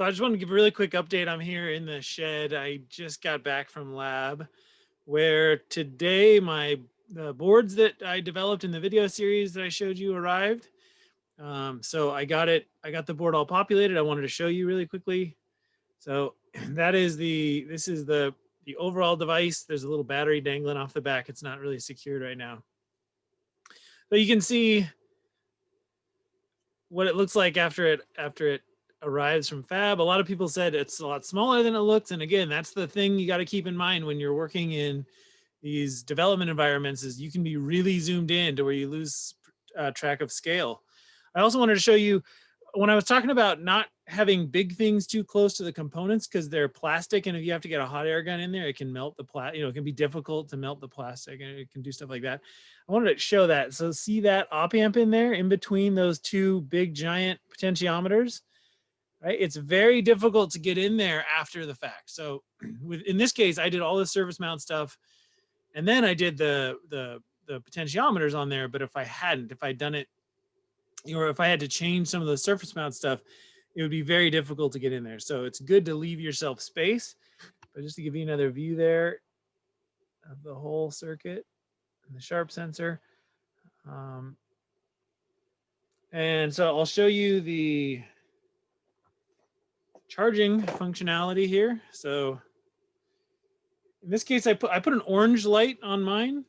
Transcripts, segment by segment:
So I just want to give a really quick update. I'm here in the shed. I just got back from lab where today the boards that I developed in the video series that I showed you arrived. So I got the board all populated. I wanted to show you really quickly. So this is the overall device. There's a little battery dangling off the back. It's not really secured right now. But you can see what it looks like after it arrives from fab. A lot of people said it's a lot smaller than it looks. And again, that's the thing you got to keep in mind when you're working in these development environments is you can be really zoomed in to where you lose track of scale. I also wanted to show you when I was talking about not having big things too close to the components because they're plastic, and if you have to get a hot air gun in there, it can melt the plastic. It can be difficult to melt the plastic, and it can do stuff like that. I wanted to show that. So see that op amp in there, in between those two big giant potentiometers, right? It's very difficult to get in there after the fact. So in this case, I did all the surface mount stuff, and then I did the potentiometers on there. But if I'd done it, or if I had to change some of the surface mount stuff, it would be very difficult to get in there. So it's good to leave yourself space. But just to give you another view there of the whole circuit and the sharp sensor. And so I'll show you the charging functionality here. So in this case, I put an orange light on mine.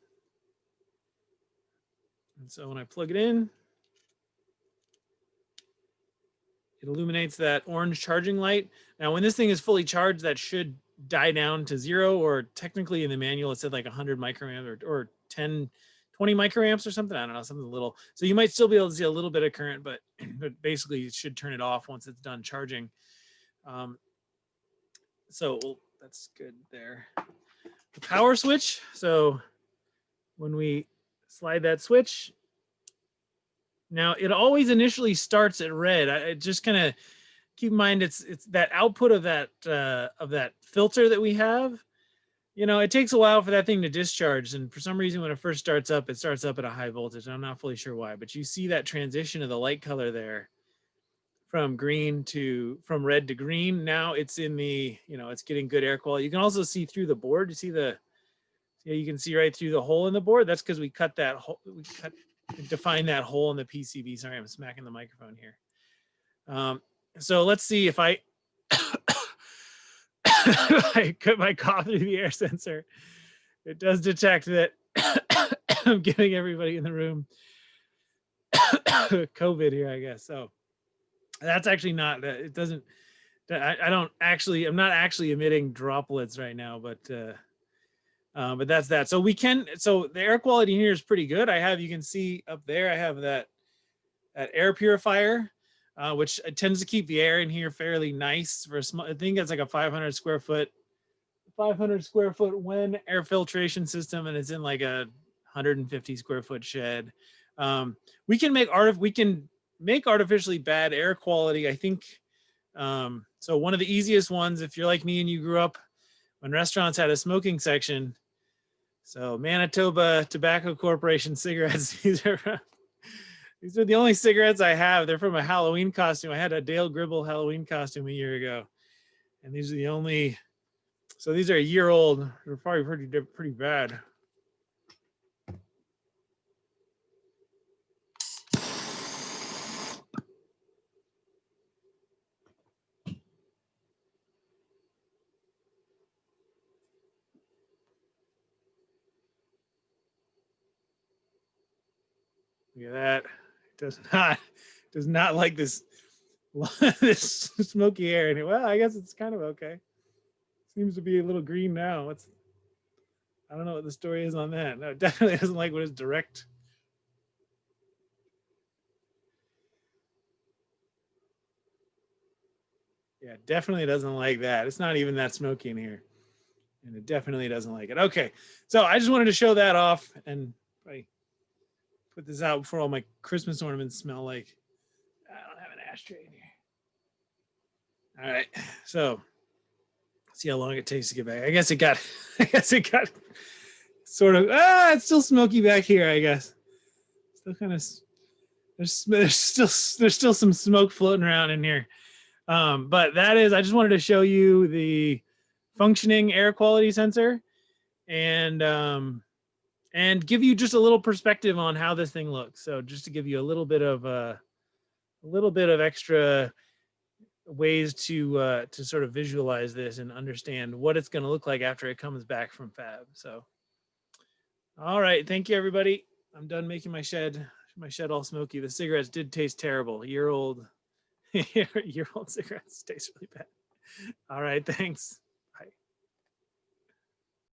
And so when I plug it in, it illuminates that orange charging light. Now, when this thing is fully charged, that should die down to 0, or technically in the manual, it said like 100 microamps or 10, 20 microamps or something. I don't know, something little. So you might still be able to see a little bit of current, but basically it should turn it off once it's done charging. So that's good there. The power switch. So when we slide that switch, now it always initially starts at red. I just kind of keep in mind it's that output of that filter that we have. It takes a while for that thing to discharge, and for some reason when it first starts up, it starts up at a high voltage. I'm not fully sure why, but you see that transition of the light color there from red to green. Now it's in the, it's getting good air quality. You can also see through the board. You see you can see right through the hole in the board. That's because we cut that hole. Define that hole in the PCB. Sorry, I'm smacking the microphone here. So let's see if I I cut my cough through the air sensor. It does detect that I'm giving everybody in the room COVID here, I guess. So that's actually not, it doesn't, I'm not actually emitting droplets right now, but that's that. So so the air quality here is pretty good. You can see up there, I have that air purifier, which tends to keep the air in here fairly nice for a small, I think it's like a 500 square foot WEN air filtration system. And it's in like a 150 square foot shed. We can make artificially bad air quality. I think, so one of the easiest ones, if you're like me and you grew up when restaurants had a smoking section. So Manitoba Tobacco Corporation cigarettes, these are the only cigarettes I have. They're from a Halloween costume. I had a Dale Gribble Halloween costume a year ago. And these are the only, so these are a year old. They're probably pretty bad. Look at that. It does not like this this smoky air. And well, I guess it's kind of okay. Seems to be a little green now. I don't know what the story is on that. No, it definitely doesn't like what is direct. Yeah, definitely doesn't like that. It's not even that smoky in here. And it definitely doesn't like it. Okay, so I just wanted to show that off, and I put this out before all my Christmas ornaments smell like, I don't have an ashtray in here. All right, so see how long it takes to get back. I guess it got sort of, it's still smoky back here, I guess. Still kind of, there's still some smoke floating around in here. But that is, I just wanted to show you the functioning air quality sensor and give you just a little perspective on how this thing looks. So just to give you a little bit of extra ways to sort of visualize this and understand what it's going to look like after it comes back from fab. So, all right, thank you everybody. I'm done making my shed all smoky. The cigarettes did taste terrible. Year old cigarettes taste really bad. All right, thanks.